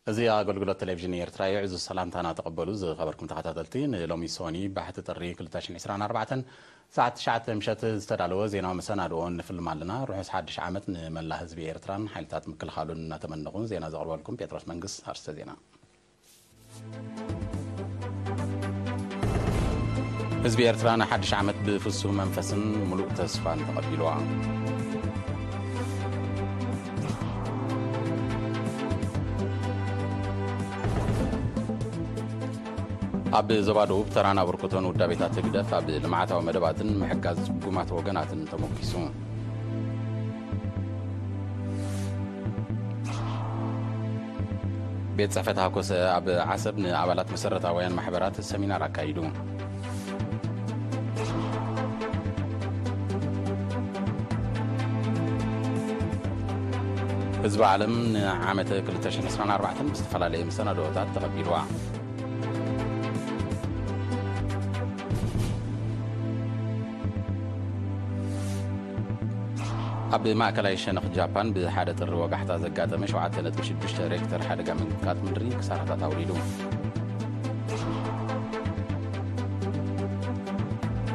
زي أقول تلفزيون إيرتراي عز السلامتنا تقبلوا زي خبركم تخاطلتين لومي سوني بحث الطريق لتاشن عسران 4 ساعة شعت مشات استدعوا زينا مسنا دون فيلم لنا روح حدش عامت ملا حزب إيرتران حيلتات مكل خالون نتمنقون زينا زغروا لكم بيتروس منقص هرست زينا حزب إيرتران حدش عامت بفسه منفس ملوء تسفان تقبلوا أب زبادو بترانا بركتون ودابيتات تقدف أب لمعاتها ومدباتن محقاز قومات وقناتن تموكسون بيت صحفتها كوس أب عسب عبالات مسرة وين محبرات السمينار أكايدون حزب عالم عامة كل تشين عسران 4 مستفلا لهم سنة دوتات تقبلوا أب ماكلاي شنخ جابان بحادة الرواق حتى زقاته مش وعدتنا تمشي ريكتر حادقة من كات من ريك صارت تاوليدو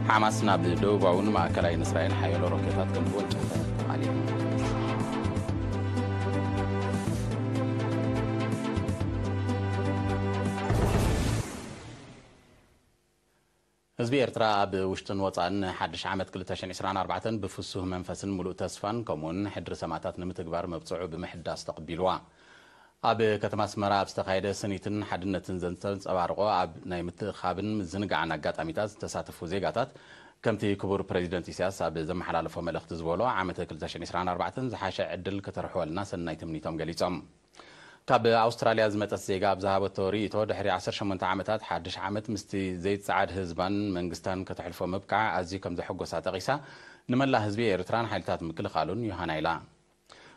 حماسنا بدوباون ماكلاي إسرائيل حيلو روكيتات كنبون عليهم حزب إيرترا بوشتن وطن حدش عامت كل تشين عسران 4 بفسه منفس ملوء تسفان كمون حدر سماتات نمتكبار مبصعو بمحداس تقبلوا أب كتما سمرا بستخايدة سنيتن حدنتن زنتن أبارقو أب نايمت خابن زنقع نقات أميتاز تساتفو زيقاتات كمتي كبور بريزيدنت إسياس أب زم حلالفو ملخت زبولو عامت كل تشين عسران 4 زحاشا عدل كترحو الناس النايتم نيتم قليتم كاب أستراليا زمت السيجا بذهب توريتو دحري 18 عامتات حدش عامت مستي زيت سعد حزبان منقستان كتحلفو مبقع أزي كم زحقو ساتقيسا نملا حزبي إيرتران حيلتات مكل خالون يوهانايلا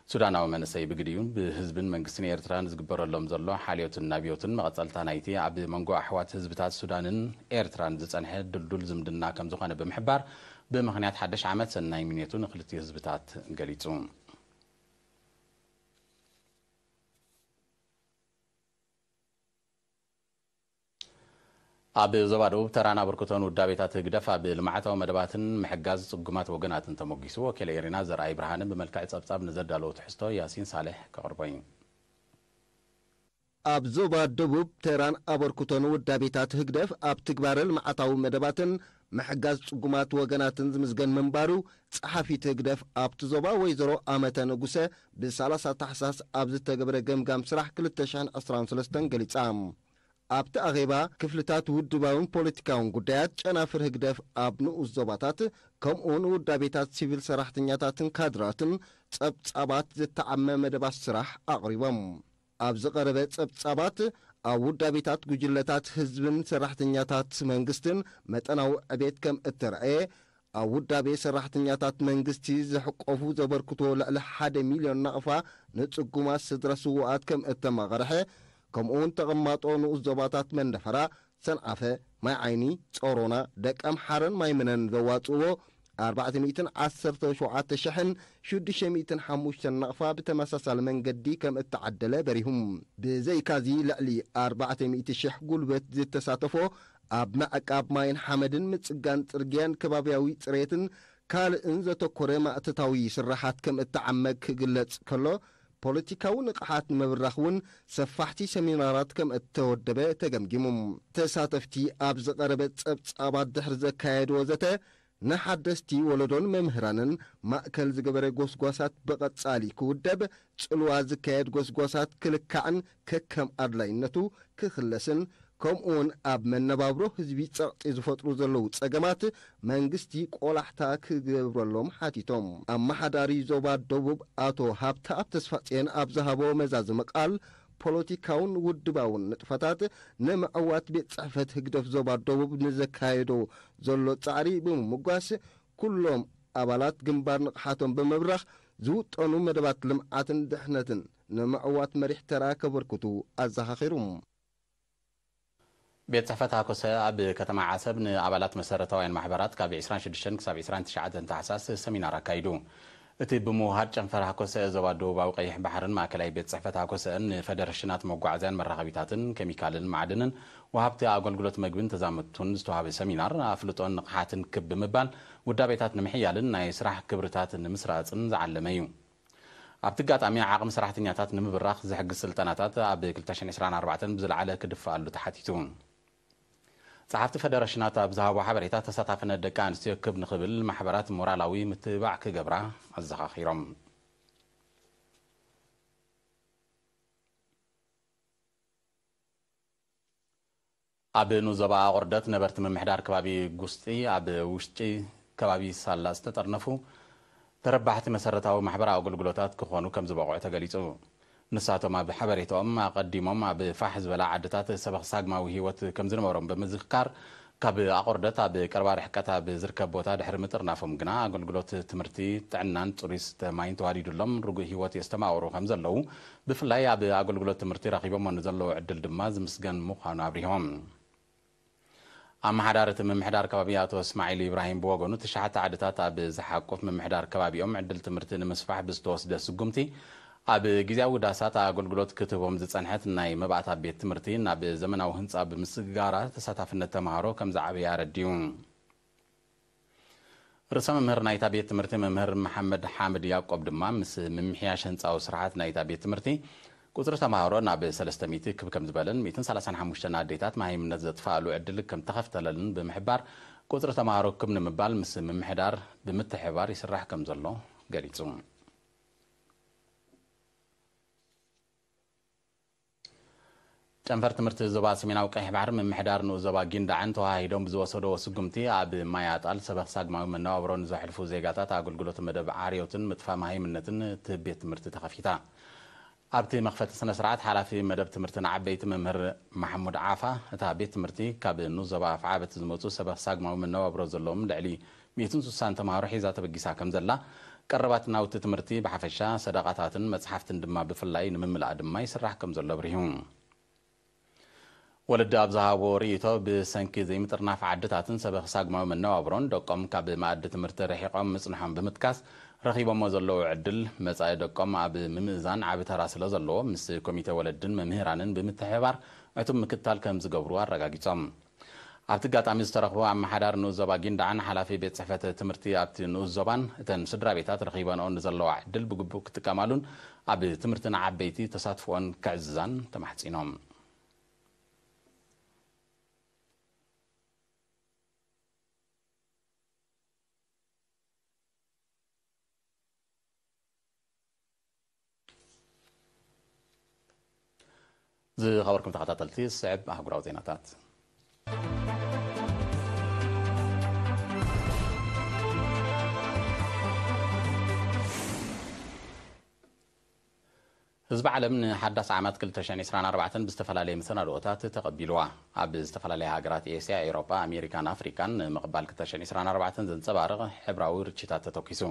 سودانا ومنسي بقديون بحزبن منقستين إيرتران زقبر اللهم زلو حاليوتن نابيوتن مغتالتا نايتي عبد منقو أحوات حزبتات سودانن إيرتران زتسانحي دلدول زمدنا كم زخانة بمحبار بمخنيات حدش عامت سناي منيتو نخلتي حزبتات قليتون أب زبادو ترانا بركتون ودابيتات قدفة بالمعاتة ومدباتن محجاز صقمات وقناتن تموجيسو وكلا إيرينا زرعي برهان بملكة صبصاب نزد لو تحستو ياسين صالح كغربين أب زبادو تران أبركتون ودابيتات قدف أب تكبار المعاتة ومدباتن محجاز صقمات وقناتن زمزقن منبارو صحافي تقدف أب تزوبا ويزرو آمتا نقوسة بسالسة تحساس أب زتقبر قمقام سراح كل التشان أسران سلستن قليت عام أب تأغيبا كفلتات ودباون بوليتيكاون قدات شنافر هقدف أب نؤوز زباتات كم اون ودابيتات سيفيل سراحتنياتاتن كادراتن صبات زتعمى مدباس سراح أغريبام أب زقربت صبات أو ودابيتات قجلتات حزبن سراحتنياتات منقستن متناو أبيت كم الترعي أو ودابي سراحتنياتات منقستي زحقوفو زبركتو لحد مليون نقفا نتسقما سدرسوات كم التماغرحي كمون تغماتو نؤوز زباتات من دفرا سنعفة ما عيني صورونا دك أمحارن ما يمنن ذواتوه 410 شوعات شحن شد شميتن حموشتن نقفا بتمساسل من قدي كم التعدل بريهم بزي كازي لألي 400 شح قلبت زي تساتفو أب معك أب ماين حمدن متسقان ترقيان كبابياوي تريتن كال انزا تكوري ما اتتاوي سرحات كم التعمق قلت كله بوليتيكاون نقحات مبرخون سفحتي سمينارات كم التودبه تجمجمم تساتفتي أبز قربت أباد دحر زكايد وزته نحدستي ولدون ممهرانن مأكل زقبر قوسقوسات بقت سالي كودب تسلوا زكايد قوسقوسات كلكعن ككم أرلاينتو كخلسن كم اون أب من نبابرو هزبي تساقط إزفترو زلو تساقمات منغستي قولحتا كغبرلوم حاتيتوم أما حداري زوباد دوبوب آتو هابتا أب تسفاتين أب زهابو مزاز مقال بوليتيكاون ودباون نتفتات نمعوات بيت صحفت هقدف زوباد دوبوب نزكايدو زلو تعري بمقواس كلهم أبالات جنبار نقحاتهم بمبرخ زوت أنو مدبات لمعاتن دحنتن نمعوات مريح تراك بركتو أزاخيروم بيت صحفتها كوسا أب كتما عسب عبالات مسارة وين محبرات كابي 26 كسابي 29 تحساس سمينار كايدو እቲ ብምውሃድ ጨንፈር ሃኮሰ ዞባ ደቡባዊ ቀይሕ ባሕርን ማእከላይ ቤት ጽሕፈት ሃኮሰን ፌደሬሽናት መጓዓዝያን መራኸቢታትን ኬሚካልን ማዕድንን ወሃብቲ ኣገልግሎት ምግብን ተዛመድቱን ዝተዋሃበ ሰሚናር ኣፍልጦን ንቕሓትን ክብ ብምባል ውዳቤታት ንምሕያልን ናይ ስራሕ ክብርታት ንምስራፅን ዝዓለመ እዩ። ኣብቲ ኣጋጣሚ ዓቕሚ ሰራሕተኛታት ንምብራኽ ዝሕግዝ ስልጠናታት ኣብ 2024 ብዝለዓለ ክድፈኣሉ ተሓቲቱ። ጸሓፍቲ ፌደሬሽናት ኣብ ዝሃቦ ሓበሬታ ተሳታፍነት ደቂ ኣንስትዮ ክብ ንኽብል ማሕበራት ሞራላዊ ምትብባዕ ክገብራ ኣዘኻኺሮም። ኣብ ንዞባ ቁርደት ነበርቲ ምምሕዳር ከባቢ ጉስጢ ኣብ ውሽጢ ከባቢ ሳላ ዝተጠርነፉ ተረባሕቲ መሰረታዊ ማሕበራዊ ኣገልግሎታት ክኾኑ ከም ዝበቕዑ ተገሊጹ። ንሳቶም ኣብ ሓበሬቶኦም ኣቐዲሞም ኣብ ፋሕ ዝበላ ዓድታት ሰበኽ ሳግማዊ ህይወት ከም ዝነበሮም ብምዝክካር ካብ ኣቁርደት ኣብ ቀረባ ርሕቀት ኣብ ዝርከብ ቦታ ድሕሪ ምጥርናፎም ግና ኣገልግሎት ትምህርቲ ጥዕናን ጽሩይ ማይን ተዋዲዱሎም ርጉእ ህይወት የስተማቕሩ ከም ዘለዉ ብፍላይ ኣብ ኣገልግሎት ትምህርቲ ረኺቦም ንዘለዉ ዕድል ድማ ዝምስገን ምዃኑ ኣብሪሆም። ኣመሓዳሪ እቲ ምምሕዳር ከባቢ ኣቶ እስማዒል ኢብራሂም ብወገኑ ትሽዓተ ዓድታት ኣብ ዝሓቁፍ ምምሕዳር ከባቢኦም ዕድል ትምህርቲ ንምስፋሕ ብዝተወስደ ስጉምቲ ኣብ ጊዜያዊ ዳሳት ኣገልግሎት ክትቦም ዝጸንሐት ናይ መባእታ ቤት ትምህርቲ ናብ ዘመናዊ ህንፃ ብምስጋራ ተሳታፍነት ተምሃሮ ከም ዝዓበየ ኣረዲዩ። ርእሰ መምህር ናይታ ቤት ትምህርቲ መምህር መሐመድ ሓመድ ያዕቆብ ድማ ምስ ምምሕያሽ ህንፃዊ ስርዓት ናይታ ቤት ትምህርቲ ቁፅሪ ተምሃሮ ናብ 300 ክብ ከም ዝበለን 135 ኣዴታት ማሂምነት ዘጥፍኣሉ ዕድል ከም ተኸፍተለልን ብምሕባር ቁፅሪ ተምሃሮ ክብ ንምባል ምስ ምምሕዳር ብምትሕባር ይስራሕ ከም ዘሎ ገሊጹ። ጨንፈር ትምህርቲ ዞባ ሰሜናዊ ቀይሕ ባሕሪ ምምሕዳር ንዞባ ጊንዳዕን ተዋሂዶም ብዝወሰዶ ስጉምቲ ኣብ ማይ ኣጣል ሰበኽ ሳግማዊ መነባብሮ ንዘሕልፉ ዜጋታት ኣገልግሎት መደብ ዓርዮትን ምጥፋ ማሂምነትን እቲ ቤት ትምህርቲ ተኸፊታ። ኣብቲ መኽፈቲ ስነ ስርዓት ሓላፊ መደብ ትምህርትን ዓበይቲ መምህር ማሕሙድ ዓፋ እታ ቤት ትምህርቲ ካብ ንዞባ ኣፍዓበት ዝመፁ ሰበኽ ሳግማዊ መነባብሮ ዘለዎም ልዕሊ 160 ተምሃሮ ሒዛ ተበጊሳ ከም ዘላ ቀረባት ናውቲ ትምህርቲ ብሓፈሻ ሰደቓታትን መፅሓፍትን ድማ ብፍላይ ንምምላእ ድማ ይስራሕ ከም ዘሎ ኣብሪሁ። ወለዲ ኣብ ዝሃቦ ርእይቶ ብሰንኪ ዘይምጥርናፍ ዓድታትን ሰበኽ ሳግማዊ መነባብሮን ደቆም ካብ ማኣዲ ትምህርቲ ረሒቆም ምጽንሖም ብምትካስ ረኺቦሞ ዘለዉ ዕድል መጻኢ ደቆም ኣብ ምምእዛን ዓቢ ተራ ስለ ዘለዎ ምስ ኮሚቴ ወለድን መምህራንን ብምትሕባር ዕቱብ ምክትታል ከም ዝገብሩ ኣረጋጊጾም። ኣብቲ ኣጋጣሚ ዝተረኽቦ ኣመሓዳሪ ንኡስ ዞባ ጊንዳዕን ሓላፊ ቤት ጽሕፈት ትምህርቲ ኣብቲ ንኡስ ዞባን እተን ስድራ ቤታት ረኺበንኦ ንዘለዋ ዕድል ብግቡእ ክጥቀማሉን ኣብ ትምህርትን ዓበይቲ ተሳትፎን ክዕዝዛን ተማሕጺኖም። ዝኸበርኩም ተኸታተልቲ ስዕብ ኣህጉራዊ ዜናታት ህዝቢ ዓለም ንሓዳስ ዓመት 2024 ብዝተፈላለየ መሰናድኦታት ተቐቢልዋ። ኣብ ዝተፈላለየ ሃገራት ኤስያ፣ ኤውሮጳ፣ ኣሜሪካን ኣፍሪካን ምቕባል 2024 ዘንጸባርቕ ሕብራዊ ርችታት ተተኪሱ።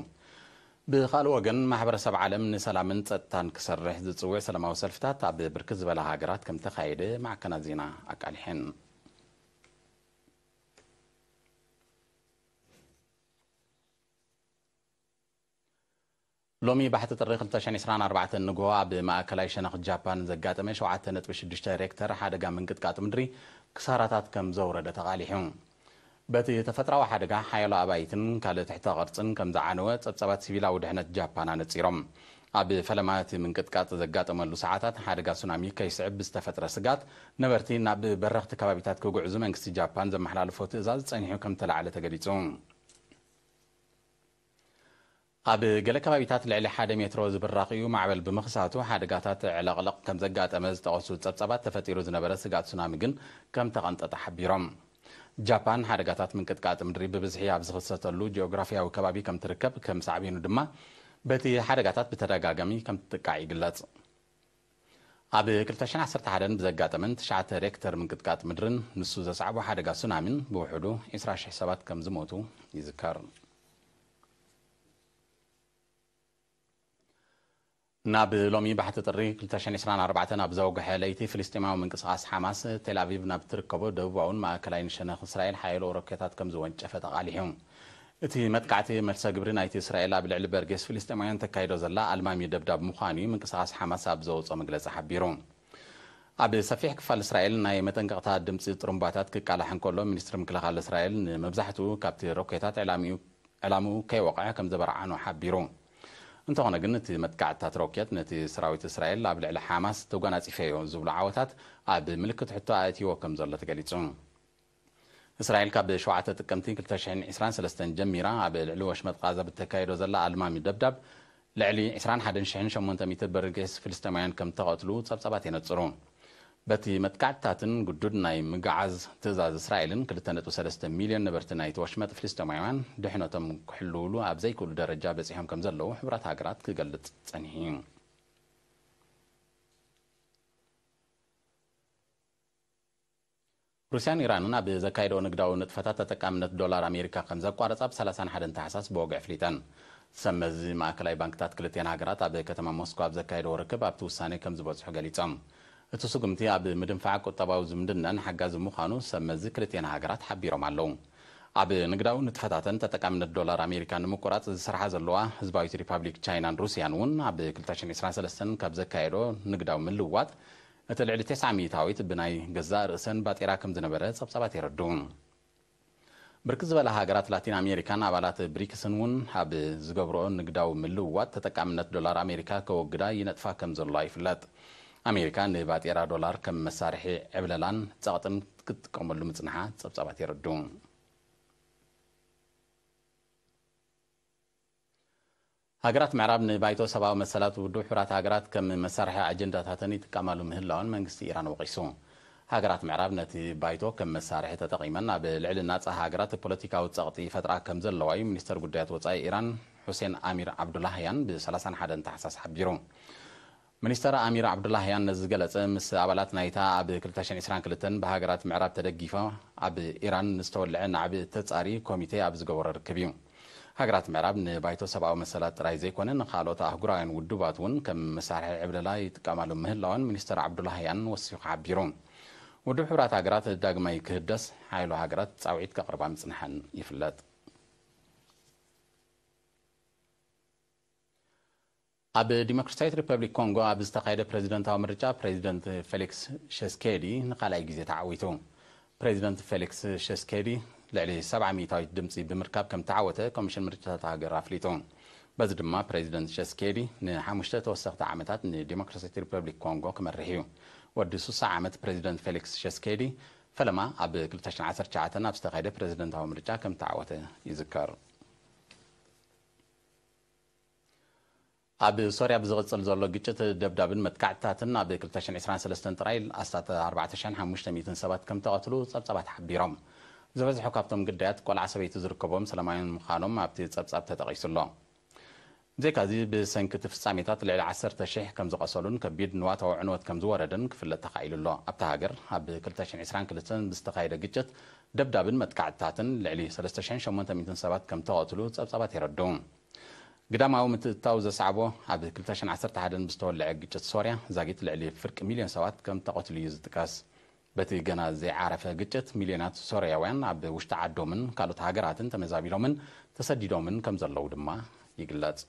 ብኻልእ ወገን ማሕበረሰብ ዓለም ንሰላምን ጸጥታን ክሰርሕ ዝጽውዕ ሰላማዊ ሰልፍታት ኣብ ብርክት ዝበላ ሃገራት ከም ተኻየደ ማዕከናት ዜና ኣቃሊሐን። ሎሚ ባሕቲ ጥሪ 2024 ንግሆ ኣብ ማእከላይ ሸነኽ ጃፓን ዘጋጠመ 7.6 ሬክተር ሓደጋ ምንቅጥቃጥ ምድሪ ክሳራታት ከም ዘውረደ ተቓሊሑ። በቲ ተፈጥራዊ ሓደጋ ሓያሎ ኣባይትን ካልእ ትሕተ ቅርጽን ከም ዝዓነወ ጸብጻባት ሲቪላዊ ድሕነት ጃፓን ኣነጺሮም። ኣብ ፈለማ እቲ ምንቅጥቃጥ ዘጋጠመሉ ሰዓታት ሓደጋ ሱናሚ ከይስዕብ ብዝተፈጥረ ስጋት ነበርቲ ናብ በረኽቲ ከባቢታት ክጉዕዙ መንግስቲ ጃፓን ዘመሓላልፎ ትእዛዝ ጸኒሑ ከም ተላዕለ ተገሊጹ። ኣብ ገለ ከባቢታት ልዕሊ 1 ሜትሮ ዝብራኽ እዩ ማዕበል ብምኽሳቱ ሓደጋታት ዕለቕለቕ ከም ዘጋጠመ ዝጠቐሱ ጸብጻባት ተፈጢሩ ዝነበረ ስጋት ሱናሚ ግን ከም ተቐንጠጠ ሓቢሮም። ጃፓን ሓደጋታት ምንቅጥቃጥ ምድሪ ብብዝሒ ኣብ ዝኽሰተሉ ጂኦግራፊያዊ ከባቢ ከም ትርከብ ከም ሳዕቤኑ ድማ በቲ ሓደጋታት ብተደጋጋሚ ከም ትጥቃዕ ይግለጽ። ኣብ 2011 ብዘጋጠመን 9 ሬክተር ምንቅጥቃጥ ምድርን ንሱ ዘስዓቦ ሓደጋ ሱናሚን ብውሕዱ 20,000 ሰባት ከም ዝሞቱ ይዝከር። ናብ ሎሚ ባሕቲ ጥሪ 2024 ኣብ ዘወግሐ ለይቲ ፍልስጤማዊ ምንቅስቓስ ሓማስ ቴልኣቪቭ ናብ ትርከቦ ደቡባውን ማእከላይን ሸነኽ እስራኤል ሓያሎ ሮኬታት ከም ዝወንጨፈ ተቓሊሑ። እቲ መጥቃዕቲ መልሰ ግብሪ ናይቲ እስራኤል ኣብ ልዕሊ በርጌስ ፍልስጤማውያን ተካይዶ ዘላ ኣልማሚ ደብዳብ ምዃኑ ምንቅስቓስ ሓማስ ኣብ ዘውፅኦ መግለፂ ሓቢሩ ኣብ ሰፊሕ ክፋል እስራኤል ናይ መጠንቀቕታ ድምፂ ጥሩምባታት ክቃላሕ እንከሎ ሚኒስትሪ ምክልኻል እስራኤል ንመብዛሕትኡ ካብቲ ሮኬታት ዕላምኡ ከይወቕዐ ከም ዘበርዓኖ ሓቢሩ እንተኾነ ግን እቲ መጥቃዕትታት ሮኬት ነቲ ሰራዊት እስራኤል ኣብ ልዕሊ ሓማስ ተጓናፂፈዮ ዝብሉ ዓወታት ኣብ ምልክት ሕቶ ኣእትይዎ ከም ዘሎ ተገሊጹ እስራኤል ካብ 7 ጥቅምቲ 2023 ጀሚራ ኣብ ልዕሊ ወሽመጥ ጋዛ ብተካይዶ ዘላ ኣልማሚ ደብዳብ ልዕሊ 21800 በርጌስ ፍልስጤማውያን ከም ተቐትሉ ጸብጻባት የነጽሩ በቲ መጥቃዕትታትን ጉዱድ ናይ ምጋዓዝ ትእዛዝ እስራኤልን 2.3 ሚልዮን ነበርቲ ናይቲ ወሽመጥ ፍልስጤማውያን ድሕነቶም ክሕልውሉ ኣብ ዘይክእሉ ደረጃ በፂሖም ከም ዘለዉ ሕብራት ሃገራት ክገልጽ ጸኒሑ ሩስያን ኢራንን ኣብ ዘካይደው ንግዳዊ ንጥፈታት ተጠቃምነት ዶላር ኣሜሪካ ከም ዘቋረጻ ብ31 ታሕሳስ ብወግዕ ፍሊጠን ሰመዚ ማእከላይ ባንክታት ክልቴን ሃገራት ኣብ ከተማ ሞስኮ ኣብ ዘካይደው ርክብ ኣብቲ ውሳነ ከም ዝበጽሑ ገሊጾም እቲ ስጉምቲ ኣብ ምድንፋዕ ቁጠባዊ ዝምድናን ሓጋዚ ምዃኑ ሰመዚ ክልቴን ሃገራት ሓቢሮም ኣለዉ ኣብ ንግዳዊ ንጥፈታትን ተጠቃምነት ዶላር ኣሜሪካ ንምቁራጽ ዝሰርሓ ዘለዋ ህዝባዊት ሪፓብሊክ ቻይናን ሩስያን እውን ኣብ 2023 ካብ ዘካየዶ ንግዳዊ ምልውዋጥ እቲ ልዕሊ 9 ሚእታዊት ብናይ ገዛእ ርእሰን ባጤራ ከም ዝነበረ ጸብጻባት የረዱ ብርክት ዝበለ ሃገራት ላቲን ኣሜሪካን ኣባላት ብሪክስን እውን ኣብ ዝገብርኦ ንግዳዊ ምልውዋጥ ተጠቃምነት ዶላር ኣሜሪካ ከወግዳ ይነጥፋ ከም ዘላ ይፍለጥ ኣሜሪካ ንባጤራ ዶላር ከም መሳርሒ ዕብለላን ጸቕጥን ክትጥቀመሉ ምጽንሓ ጸብጻባት የረዱ ሃገራት ምዕራብ ንባይቶ ሰብኣዊ መሰላት ውድብ ሕብራት ሃገራት ከም መሳርሒ ኣጀንዳታትን ይጥቀማሉ ምህላውን መንግስቲ ኢራን ወቂሱ ሃገራት ምዕራብ ነቲ ባይቶ ከም መሳርሒ ተጠቒመን ኣብ ልዕሊ ናጻ ሃገራት ፖለቲካዊ ጸቕጢ ፈጥራ ከም ዘለዋ እዩ ሚኒስተር ጉዳያት ወጻኢ ኢራን ሁሴን ኣሚር ዓብዱላህያን ብ31 ታሕሳስ ሓቢሩ ሚኒስተር ኣሚር ዓብዱላህያን ነዚ ገለጸ ምስ ኣባላት ናይታ ኣብ 2022 ብሃገራት ምዕራብ ተደጊፋ ኣብ ኢራን ዝተወልዐ ናዕቢ ተጻሪ ኮሚቴ ኣብ ዝገበሮ ርክብ እዩ ሃገራት ምዕራብ ንባይቶ ሰብኣዊ መሰላት ጥራይ ዘይኮነ ንኻልኦት ኣህጉራውያን ውድባት እውን ከም መሳርሒ ዕብለላ ይጥቀማሉ ምህላውን ሚኒስተር ዓብዱላህያን ወሲኹ ሓቢሩ ውድብ ሕብራት ሃገራት ዳግማይ ክህደስ ሓይሉ ሃገራት ጻውዒት ከቕርባ ምጽንሐን ይፍለጥ ኣብ ዲሞክራሲያዊት ሪፐብሊክ ኮንጎ ኣብ ዝተኻየደ ፕሬዚደንታዊ ምርጫ ፕሬዚደንት ፌሊክስ ሸስኬዲ ንኻልኣይ ግዜ ተዓዊቱ ፕሬዚደንት ፌሊክስ ሸስኬዲ ልዕሊ 70 ሚእታዊት ድምፂ ብምርካብ ከም ተዓወተ ኮሚሽን ምርጫታት ሃገር ኣፍሊጡ በዚ ድማ ፕሬዚደንት ሸስኬዲ ን5 ተወሰኽቲ ዓመታት ንዲሞክራሲያዊት ሪፐብሊክ ኮንጎ ክመርሕ እዩ ወዲ 60 ዓመት ፕሬዚደንት ፌሊክስ ሸስኬዲ ፈለማ ኣብ 2019 ኣብ ዝተኻየደ ፕሬዚደንታዊ ምርጫ ከም ተዓወተ ይዝከር ኣብ ሶርያ ብዝቕጽል ዘሎ ግጭት ደብዳብን መጥቃዕትታትን ኣብ 2023 ጥራይ ኣስታት 4500 ሰባት ከም ተቐትሉ ጸብጻባት ሓቢሮም ዝበዝሑ ካብቶም ግዳያት ቆልዓ ሰበይቲ ዝርከቦም ሰላማውያን ምዃኖም ኣብቲ ጸብጻብ ተጠቒሱሎ ዘይካዚ ብሰንኪ እቲ ፍጻሜታት ልዕሊ 10,000 ከም ዝቐሰሉን ከቢድ ንዋታዊ ዕንወት ከም ዝወረደን ክፍለጥ ተኻኢሉሎ ኣብቲ ሃገር ኣብ 2022 ብዝተኻየደ ግጭት ደብዳብን መጥቃዕትታትን ልዕሊ 3800 ሰባት ከም ተቐትሉ ጸብጻባት የረዱ قدامه متتاو زسعبو عبد كلتاشن 11 بستولع ግጭት ሶሪያ ዛጊት ልዕሊ ፍርቂ ሚሊዮን ሰባት ከም ተቆትሉ ይዝጥቃስ በቲ ገና ዘይዓረፈ ግጭት ሚሊዮናት ሶሪያውያን ኣብ ውሽጢ ዓዶምን ካልኦት ሃገራትን ተመዛቢሎምን ተሰዲዶምን ከም ዘለዉ ድማ ይግለጽ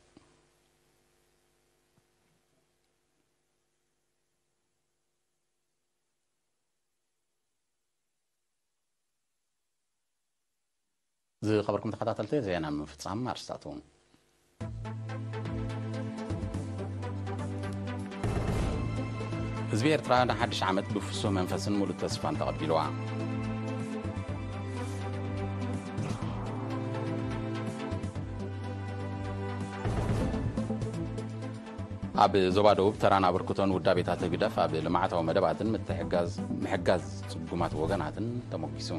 زي خبركم تخطاتلتي زينا من فتصام أرسطاتون حزب ኤርትራ ንሓድሽ ዓመት ብፍሱህ መንፈስን ሙሉእ ተስፋን ተቐቢልዋ ኣብ ዞባ ደቡብ ተራን ኣበርክቶን ውዳቤታት ግደፍ ኣብ ልምዓታዊ መደባትን ምሕጋዝ ጽጉማት ወገናትን ተሞጊሱ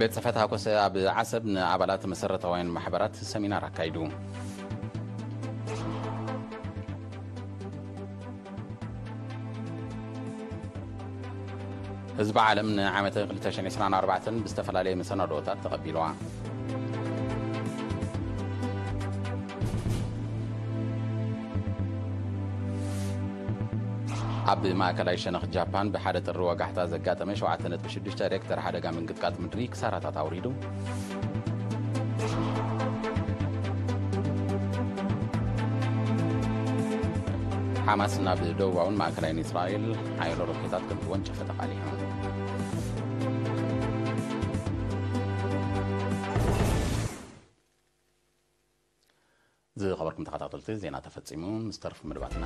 ቤት ጽሕፈት ሃኮሰ ኣብ ዓሰብ ንኣባላት መሰረታውያን ማሕበራት ሰሚናር ኣካይዱ ህዝቢ ዓለም ንዓመት 2024 ብዝተፈላለየ መሰናዶታት ተቐቢልዋ ኣብ ማእከላይ ሸነኽ ጃፓን ብሓደ ጥሪ ወጋሕታ ዘጋጠመ 7.6 ሬክተር ሓደጋ ምንቅጥቃጥ ምድሪ ክሳራታት ኣውሪዱ ሓማስ ናብ ደቡባውን ማእከላይን እስራኤል ሓይሎ ሮኬታት ከም ወንጨፈ ተቃሊዑ ዝኸበርኩም ተኸታተልቲ ዜና ተፈጺሙ ምስተርፍ ምድባትና